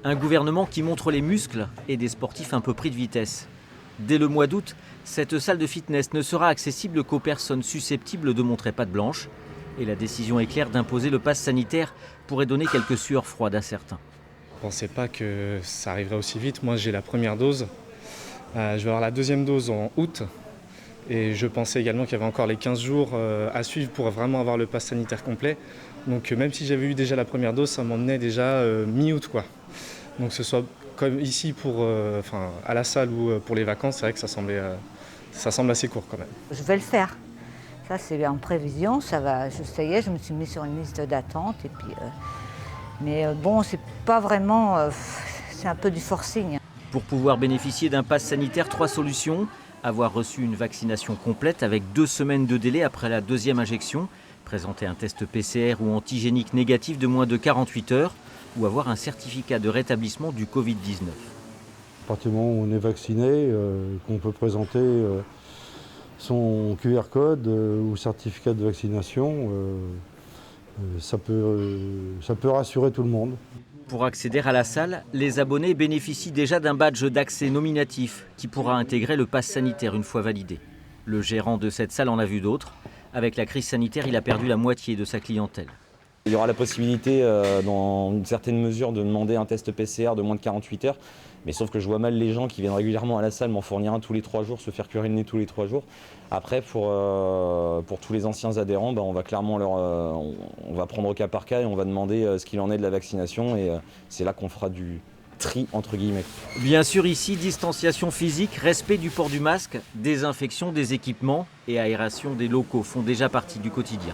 Un gouvernement qui montre les muscles et des sportifs un peu pris de vitesse. Dès le mois d'août, cette salle de fitness ne sera accessible qu'aux personnes susceptibles de montrer patte blanche. Et la décision est claire d'imposer le pass sanitaire pourrait donner quelques sueurs froides à certains. Je ne pensais pas que ça arriverait aussi vite. Moi, j'ai la première dose. Je vais avoir la deuxième dose en août. Et je pensais également qu'il y avait encore les 15 jours à suivre pour vraiment avoir le pass sanitaire complet. Donc même si j'avais eu déjà la première dose, ça m'emmenait déjà mi-août, quoi. Donc que ce soit comme ici à la salle ou pour les vacances, c'est vrai que ça semble assez court quand même. Je vais le faire. Ça, c'est en prévision. Ça va. Ça y est, je me suis mis sur une liste d'attente. Et puis, mais bon, c'est pas vraiment. C'est un peu du forcing. Pour pouvoir bénéficier d'un pass sanitaire, 3 solutions. Avoir reçu une vaccination complète avec 2 semaines de délai après la deuxième injection, présenter un test PCR ou antigénique négatif de moins de 48 heures ou avoir un certificat de rétablissement du Covid-19. À partir du moment où on est vacciné, qu'on peut présenter son QR code ou certificat de vaccination, ça peut rassurer tout le monde. Pour accéder à la salle, les abonnés bénéficient déjà d'un badge d'accès nominatif qui pourra intégrer le pass sanitaire une fois validé. Le gérant de cette salle en a vu d'autres. Avec la crise sanitaire, il a perdu la moitié de sa clientèle. Il y aura la possibilité, dans une certaine mesure, de demander un test PCR de moins de 48 heures. Mais sauf que je vois mal les gens qui viennent régulièrement à la salle m'en fournir un tous les 3 jours, se faire curer le nez tous les 3 jours. Après, pour tous les anciens adhérents, on va clairement on va prendre au cas par cas et on va demander ce qu'il en est de la vaccination. Et c'est là qu'on fera du tri, entre guillemets. Bien sûr, ici, distanciation physique, respect du port du masque, désinfection des équipements et aération des locaux font déjà partie du quotidien.